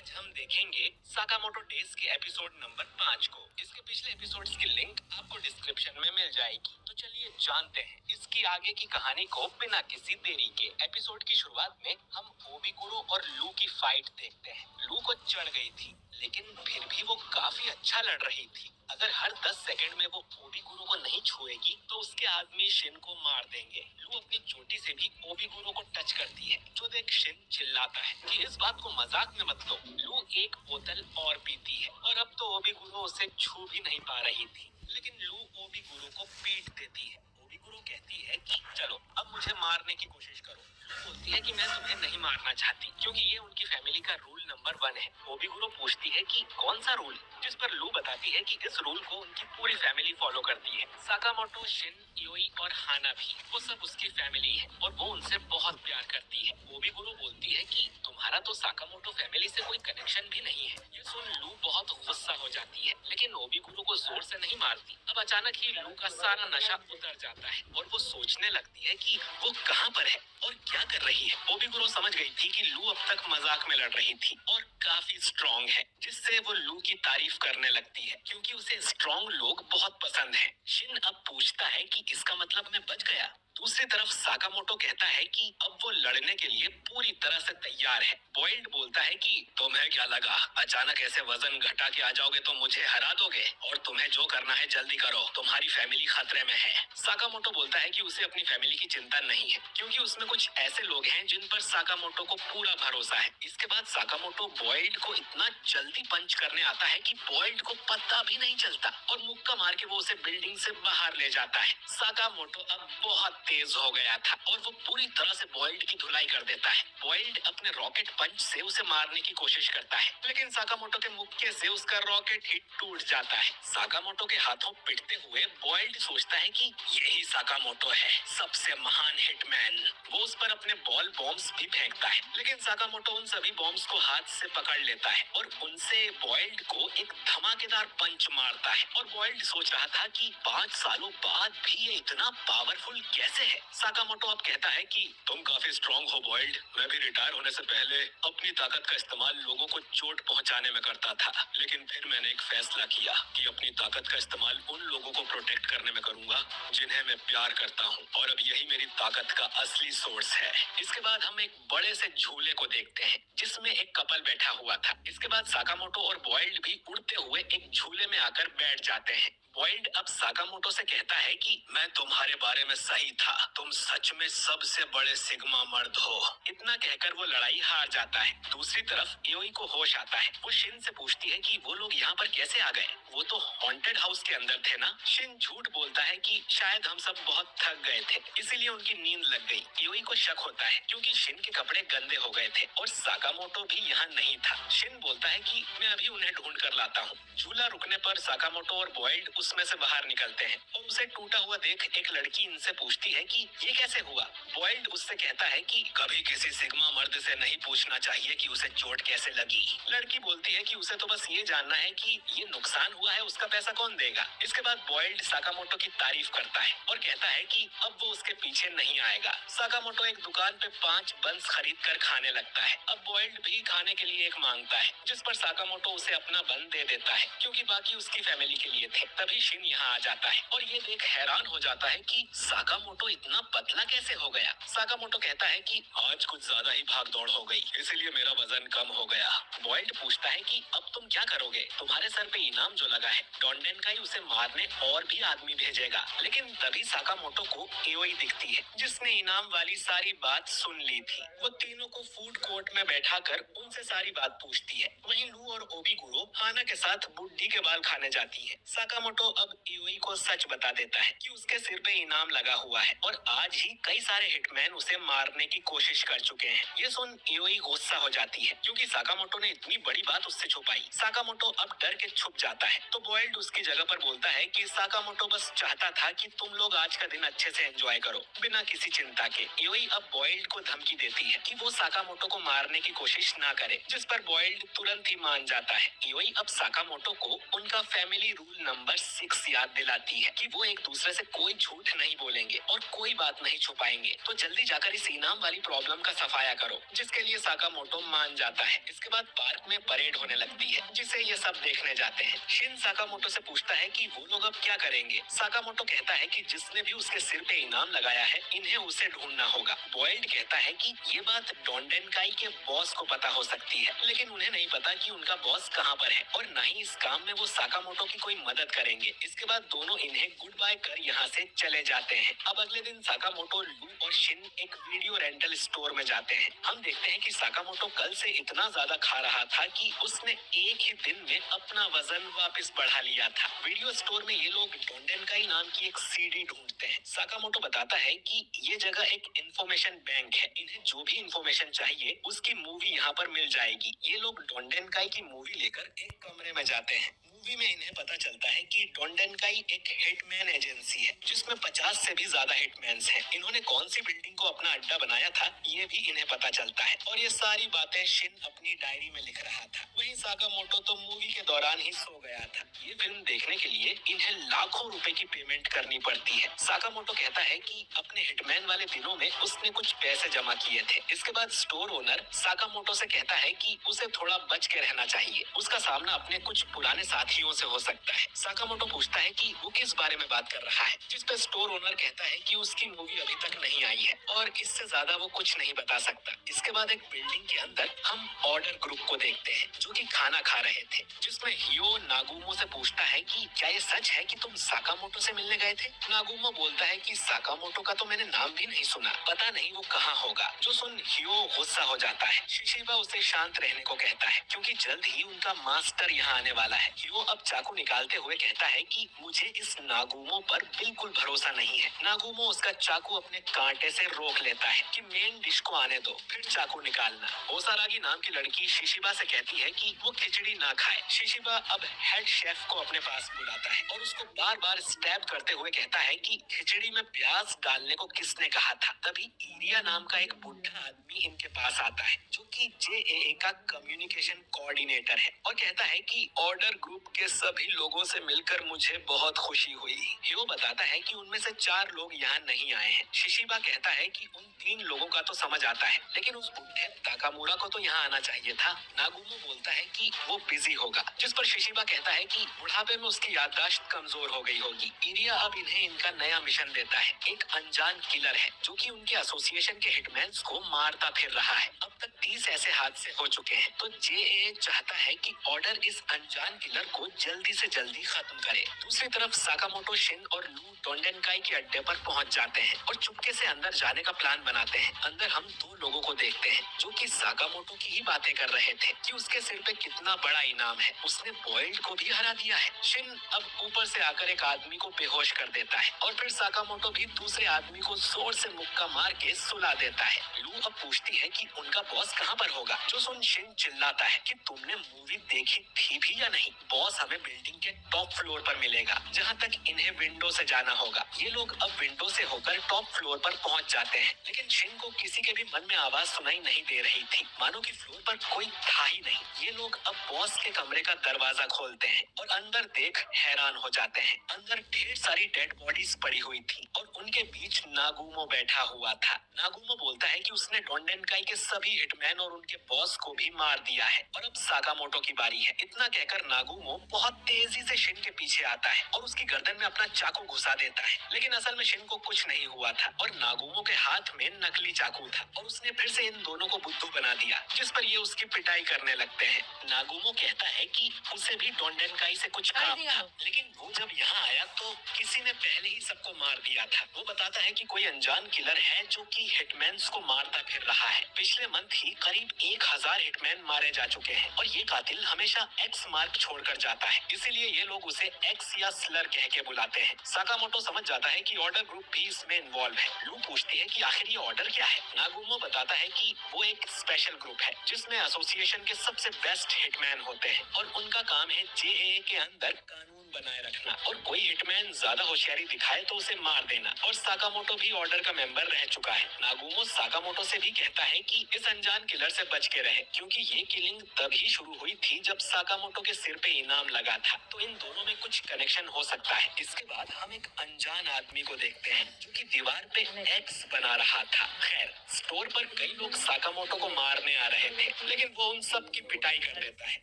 आज हम देखेंगे साकामोटो डेज के एपिसोड नंबर 5 को। इसके पिछले एपिसोड्स की लिंक आपको डिस्क्रिप्शन में मिल जाएगी। तो चलिए जानते हैं इसकी आगे की कहानी को बिना किसी देरी के। एपिसोड की शुरुआत में हम ओबीगुरो और लू की फाइट देखते हैं। लू को चढ़ गई थी, लेकिन फिर भी वो काफी अच्छा लड़ रही थी। अगर हर 10 सेकंड में वो ओबीगुरो को नहीं छुएगी तो उसके आदमी शिन को मार देंगे। लू अपनी चोटी से भी ओबीगुरो को टच करती है, जो देख शिन चिल्लाता है कि इस बात को मजाक में मत लो। लू एक बोतल और पीती है और अब तो ओबीगुरो उसे छू भी नहीं पा रही थी, लेकिन लू ओबीगुरो को पीट देती है। ओबीगुरो कहती है कि चलो अब मुझे मारने की कोशिश करो। लू बोलती है कि मैं तुम्हें नहीं मारना चाहती, क्योंकि ये उनकी फैमिली का रूल नंबर 1 है। ओबीगुरो पूछती है कि कौन सा रूल, जिस पर लू बताती है कि इस रूल को उनकी पूरी फैमिली फॉलो करती है। साकामोटो, शिन, इओई और हाना भी, वो सब उसकी फैमिली है और वो उनसे बहुत प्यार करती है। ओबीगुरो बोलती है कि तुम्हारा तो साकामोटो फैमिली से कोई कनेक्शन भी नहीं है। ये सुन लू बहुत गुस्सा हो जाती है, लेकिन ओबीगुरो को जोर से नहीं मारती। अब अचानक ही लू का सारा नशा उतर जाता है और वो सोचने लगती है कि वो कहाँ पर है और क्या कर रही है। ओबीगुरो समझ गई थी कि लू अब तक मजाक में लड़ रही थी और काफी स्ट्रॉन्ग है, जिससे वो लू की तारीफ करने लगती है, क्योंकि उसे स्ट्रॉन्ग लोग बहुत पसंद हैं। शिन अब पूछता है कि इसका मतलब मैं बच गया। दूसरी तरफ साकामोटो कहता है कि अब वो लड़ने के लिए पूरी तरह से तैयार है। बॉइल्ड बोलता है कि तुम्हें क्या लगा अचानक ऐसे वजन घटा के आ जाओगे तो मुझे हरा दोगे, और तुम्हें जो करना है जल्दी करो, तुम्हारी फैमिली खतरे में है। साकामोटो बोलता है कि उसे अपनी फैमिली की चिंता नहीं है, क्योंकि उसमें कुछ ऐसे लोग हैं जिन पर साकामोटो को पूरा भरोसा है। इसके बाद साकामोटो बॉइल्ड को इतना जल्दी पंच करने आता है कि बॉइल्ड को पता भी नहीं चलता और मुक्का मार के वो उसे बिल्डिंग से बाहर ले जाता है। साकामोटो अब बहुत तेज हो गया था और वो पूरी तरह से बॉइल्ड की धुलाई कर देता है। बॉइल्ड अपने रॉकेट पंच से उसे मारने की कोशिश करता है, लेकिन साकामोटो के मुक्के से उसका रॉकेट ही टूट जाता है। साकामोटो के हाथों पिटते हुए बॉइल्ड सोचता है कि यही साकामोटो है, सबसे महान हिटमैन। वो उस पर अपने बॉल बॉम्ब्स भी फेंकता है, लेकिन साकामोटो उन सभी बॉम्ब्स को हाथ से पकड़ लेता है और उनसे बॉइल्ड को एक धमाकेदार पंच मारता है। और बॉइल्ड सोच रहा था कि 5 सालों बाद भी ये इतना पावरफुल कैसे है। साकामोटो अब कहता है कि तुम काफी स्ट्रॉन्ग हो बॉइल्ड। मैं भी रिटायर होने से पहले अपनी ताकत का इस्तेमाल लोगों को चोट पहुंचाने में करता था, लेकिन फिर मैंने एक फैसला किया कि अपनी ताकत का इस्तेमाल उन लोगों को प्रोटेक्ट करने में करूंगा जिन्हें मैं प्यार करता हूँ, और अब यही मेरी ताकत का असली सोर्स है। इसके बाद हम एक बड़े से झूले को देखते हैं जिसमें एक कपल बैठा हुआ था। इसके बाद साकामोटो और बॉइल्ड भी उड़ते हुए एक झूले में आकर बैठ जाते हैं। बॉइल्ड अब साकामोटो से कहता है कि मैं तुम्हारे बारे में सही था, तुम सच में सबसे बड़े सिग्मा मर्द हो। इतना कहकर वो लड़ाई हार जाता है। दूसरी तरफ इओई को होश आता है। वो शिन से पूछती है कि वो लोग यहाँ पर कैसे आ गए, वो तो हॉन्टेड हाउस के अंदर थे ना। शिन झूठ बोलता है कि शायद हम सब बहुत थक गए थे, इसीलिए उनकी नींद लग गई। इओई को शक होता है क्योंकि शिन के कपड़े गंदे हो गए थे और साकामोटो भी यहाँ नहीं था। शिन बोलता है कि मैं अभी उन्हें ढूंढ कर लाता हूँ। झूला रुकने पर साकामोटो और बॉइल्ड उसमें से बाहर निकलते हैं और उसे टूटा हुआ देख एक लड़की इनसे पूछती है कि ये कैसे हुआ। बॉइल्ड उससे कहता है कि कभी किसी सिग्मा मर्द से नहीं पूछना चाहिए कि उसे चोट कैसे लगी। लड़की बोलती है कि उसे तो बस ये जानना है कि ये नुकसान हुआ है, उसका पैसा कौन देगा। इसके बाद बॉइल्ड साकामोटो की तारीफ करता है और कहता है कि अब वो उसके पीछे नहीं आएगा। साकामोटो एक दुकान पे 5 बंस खरीद कर खाने लगता है। अब बॉइल्ड भी खाने के लिए एक मांगता है, जिस पर साकामोटो उसे अपना बन दे देता है, क्योंकि बाकी उसकी फैमिली के लिए थे। तभी शिन यहाँ आ जाता है और ये देख हैरान हो जाता है कि साकामोटो इतना पतला कैसे हो गया। साकामोटो कहता है कि आज कुछ ज्यादा ही भाग दौड़ हो गई, इसीलिए मेरा वजन कम हो गया। बॉइल्ड पूछता है कि अब तुम क्या करोगे, तुम्हारे सर पे इनाम जो लगा है, डॉन्डेन का ही उसे मारने और भी आदमी भेजेगा। लेकिन तभी साकामोटो को इओई दिखती है, जिसने इनाम वाली सारी बात सुन ली थी। वो तीनों को फूड कोर्ट में बैठा कर उनसे सारी बात पूछती है। वहीं लू और ओबीगुरो हाना के साथ बुड्ढी के बाल खाने जाती है। साकामोटो अब इओई को सच बता देता है कि उसके सिर पे इनाम लगा हुआ है और आज ही कई सारे हिटमैन उसे मारने की कोशिश कर चुके हैं। ये सुन इओई गुस्सा हो जाती है, क्योंकि साकामोटो ने इतनी बड़ी बात उससे छुपाई। साकामोटो अब डर के छुप जाता है, तो बॉइल्ड उसकी जगह पर बोलता है कि साकामोटो बस चाहता था कि तुम लोग आज का दिन अच्छे से एंजॉय करो, बिना किसी चिंता के। इओई अब बॉइल्ड को धमकी देती है कि वो साकामोटो को मारने की कोशिश ना करे, जिस पर बॉइल्ड तुरंत ही मान जाता है। इओई अब साकामोटो को उनका फैमिली रूल नंबर सिक्स याद दिलाती है कि वो एक दूसरे से कोई झूठ नहीं बोलेंगे और कोई बात नहीं छुपाएंगे। तो जल्दी जाकर इस इनाम वाली प्रॉब्लम का सफाया करो, जिसके लिए साकामोटो मान जाता है। इसके बाद पार्क में परेड होने लगती है, जिसे ये सब देखने जाते हैं। शिन साकामोटो से पूछता है कि वो लोग अब क्या करेंगे। साकामोटो कहता है कि जिसने भी उसके सिर पे इनाम लगाया है, इन्हें उसे ढूंढना होगा। बॉयल्ड कहता है कि ये बात डोंडेनकाई के बॉस को पता हो सकती है, लेकिन उन्हें नहीं पता कि उनका बॉस कहाँ पर है और न ही इस काम में वो साकामोटो की कोई मदद करेंगे। इसके बाद दोनों इन्हें गुड बाय कर यहाँ से चले जाते हैं। अब अगले दिन साकामोटो, लू और शिन एक वीडियो रेंटल स्टोर में जाते हैं। हम देखते हैं कि साकामोटो कल से इतना ज्यादा खा रहा था कि उसने एक ही दिन में अपना वजन वापस बढ़ा लिया था। वीडियो स्टोर में ये लोग डोंडेनकाई नाम की एक सीडी ढूंढते हैं। साकामोटो बताता है कि ये जगह एक इंफॉर्मेशन बैंक है, इन्हें जो भी इंफॉर्मेशन चाहिए उसकी मूवी यहाँ पर मिल जाएगी। ये लोग डोंडेनकाई की मूवी लेकर एक कमरे में जाते हैं। मूवी में इन्हें पता चलता है कि डोंडेनकाई एक हिटमैन एजेंसी है, जिसमें 50 से भी ज्यादा हिटमैन्स हैं। इन्होंने कौन सी बिल्डिंग को अपना अड्डा बनाया था, ये भी इन्हें पता चलता है और ये सारी बातें शिन अपनी डायरी में लिख रहा था। वहीं साकामोटो तो मूवी के दौरान ही सो गया था। ये फिल्म देखने के लिए इन्हें लाखों रुपए की पेमेंट करनी पड़ती है। साकामोटो कहता है कि अपने हिटमैन वाले दिनों में उसने कुछ पैसे जमा किए थे। इसके बाद स्टोर ओनर साकामोटो से कहता है कि उसे थोड़ा बच के रहना चाहिए, उसका सामना अपने कुछ पुराने साथियों से हो सकता है। साकामोटो पूछता है कि वो किस बारे में बात कर रहा है, जिस पे स्टोर ओनर कहता है कि उसकी मूवी अभी तक नहीं आई है और इससे ज्यादा वो कुछ नहीं बता सकता। इसके बाद एक बिल्डिंग के अंदर हम ऑर्डर ग्रुप को देखते हैं, जो कि खाना खा रहे थे, जिसमें हियो नागुमो से पूछता है कि क्या ये सच है कि तुम साकामोटो से मिलने गए थे। नागुमो बोलता है कि साकामोटो का तो मैंने नाम भी नहीं सुना, पता नहीं वो कहाँ होगा। जो सुन हियो गुस्सा हो जाता है। शिशिबा उसे शांत रहने को कहता है, क्योंकि जल्द ही उनका मास्टर यहाँ आने वाला है। हियो अब चाकू निकालते हुए कहता है कि मुझे इस नागुमो पर बिल्कुल भरोसा नहीं है। नागुमो उसका चाकू अपने कांटे से रोक लेता है कि मेन डिश को आने दो, फिर चाकू निकालना। ओसारागी नाम की लड़की शिशिबा से कहती है कि वो खिचड़ी ना खाए। शिशिबा अब हेड शेफ को अपने पास बुलाता है और उसको बार बार स्टैब करते हुए कहता है कि खिचड़ी में प्याज डालने को किसने कहा था। तभी इरिया नाम का एक बुढ़ा आदमी इनके पास आता है, जो कि जेएए का कम्युनिकेशन कोऑर्डिनेटर है, और कहता है कि ऑर्डर ग्रुप के सभी लोगों से मिलकर मुझे बहुत खुशी हुई। हियो बताता है कि उनमें से 4 लोग यहाँ नहीं आए हैं। शिशिबा कहता है कि उन 3 लोगों का तो समझ आता है, लेकिन उस बुढ़े ताकामुरा को तो यहाँ आना चाहिए था। नागुमो बोलता है कि वो बिजी होगा, जिस पर शिशिबा कहता है कि बुढ़ापे में उसकी याददाश्त कमजोर हो गई होगी। इरिया अब इन्हें इनका नया मिशन देता है। एक अनजान किलर है, जो कि उनके एसोसिएशन के हिटमैन्स को मारता फिर रहा है। अब तक 30 ऐसे हादसे हो चुके हैं, तो जेएए चाहता है कि ऑर्डर इस अनजान किलर को जल्दी से जल्दी खत्म करे। दूसरी तरफ साकामोटो, शिन और लू डोंडेनकाई के अड्डे पर पहुंच जाते हैं और चुपके से अंदर जाने का प्लान बनाते हैं। अंदर हम 2 लोगों को देखते हैं, जो कि साकामोटो की ही बातें कर रहे थे कि उसके सिर पे कितना बड़ा इनाम है, उसने बॉयल्ड को भी हरा दिया है। शिन अब ऊपर से आकर एक आदमी को बेहोश कर देता है और फिर साकामोटो भी दूसरे आदमी को जोर से मुक्का मार के सुला देता है। लू अब पूछती है कि उनका बॉस कहाँ पर होगा। जो सुन शिन चिल्लाता है कि तुमने मूवी देखी थी भी या नहीं, बॉस हमें बिल्डिंग के टॉप फ्लोर पर मिलेगा, जहाँ तक इन्हें विंडो से जाना होगा। ये लोग अब विंडो से होकर टॉप फ्लोर पर पहुँच जाते हैं, लेकिन शिन को किसी के भी मन में आवाज सुनाई नहीं दे रही थी, मानो कि फ्लोर पर कोई था ही नहीं। ये लोग अब बॉस के कमरे का दरवाजा खोलते हैं और अंदर देख हैरान हो जाते हैं। अंदर ढेर सारी डेड बॉडीज पड़ी हुई थी और उनके बीच नागुमो बैठा हुआ था। नागुमो बोलता है कि उसने डोंडेनकाई के सभी हिटमैन और उनके बॉस को भी मार दिया है और अब साकामोटो की बारी है। इतना कहकर नागुमो बहुत तेजी से शिन के पीछे आता है और उसकी गर्दन में अपना चाकू घुसा देता है, लेकिन असल में शिन को कुछ नहीं हुआ था और नागुमो के हाथ में नकली चाकू था और उसने फिर से इन दोनों को बुद्धू बना दिया, जिस पर ये उसकी पिटाई करने लगते हैं। नागुमो कहता है कि उसे भी डोंडेनकाई से कुछ काम था, लेकिन वो जब यहाँ आया तो किसी ने पहले ही सबको मार दिया था। वो बताता है कि कोई अनजान किलर है जो कि हिटमैन्स को मारता फिर रहा है। पिछले मंथ ही करीब 1000 हिटमैन मारे जा चुके हैं और ये कातिल हमेशा एक्स मार्क छोड़कर जाता है, इसीलिए ये लोग उसे एक्स या स्लर कह के बुलाते हैं। साकामोटो समझ जाता है कि ऑर्डर ग्रुप भी इसमें इन्वॉल्व है। लू पूछती है कि आखिर ये ऑर्डर क्या है। नागुमो बताता है कि वो एक स्पेशल ग्रुप है, जिसमें एसोसिएशन के सबसे बेस्ट हिटमैन होते हैं और उनका काम है जेएए के अंदर कानून बनाए रखना और कोई हिटमैन ज्यादा होशियारी दिखाए तो उसे मार देना। और साकामोटो भी ऑर्डर का मेंबर रह चुका है। नागुमो साकामोटो से भी कहता है कि इस अनजान किलर से बच के रहे, क्योंकि ये किलिंग तभी शुरू हुई थी जब साकामोटो के सिर पे इनाम लगा था। तो इन दोनों में कुछ कनेक्शन हो सकता है। इसके बाद हम एक अनजान आदमी को देखते हैं जो कि दीवार पे एक्स बना रहा था। खैर, स्टोर पर कई लोग साकामोटो को मारने आ रहे थे, लेकिन वो उन सब की पिटाई कर देता है।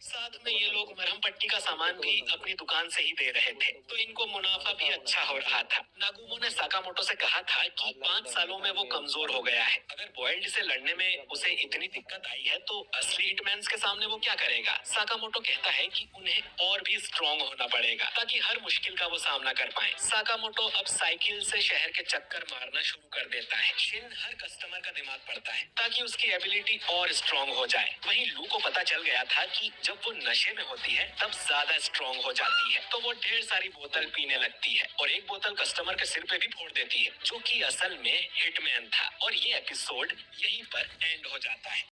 साथ में ये लोग मरहम पट्टी का सामान भी अपनी दुकान से ही दे रहे थे, तो इनको मुनाफा भी अच्छा हो रहा था। नागुमो ने साकामोटो से कहा था कि 5 सालों में वो कमजोर हो गया है। अगर बॉयल्ड से लड़ने में उसे इतनी दिक्कत आई है तो असली हिटमैन्स के सामने वो क्या करेगा। साकामोटो कहता है कि उन्हें और भी स्ट्रॉन्ग होना पड़ेगा ताकि हर मुश्किल का वो सामना कर पाए। साकामोटो अब साइकिल से शहर के चक्कर मारना शुरू कर देता है। शिन हर कस्टमर का दिमाग पड़ता है ताकि उसकी एबिलिटी और स्ट्रॉन्ग हो जाए। वहीं लू को पता चल गया था कि जब वो नशे में होती है तब ज्यादा स्ट्रॉन्ग हो जाती है, तो वो ढेर सारी बोतल पीने लगती है और एक बोतल कस्टमर के सिर पे भी फोड़ देती है, जो कि असल में हिटमैन था। और ये एपिसोड यहीं पर एंड हो जाता है।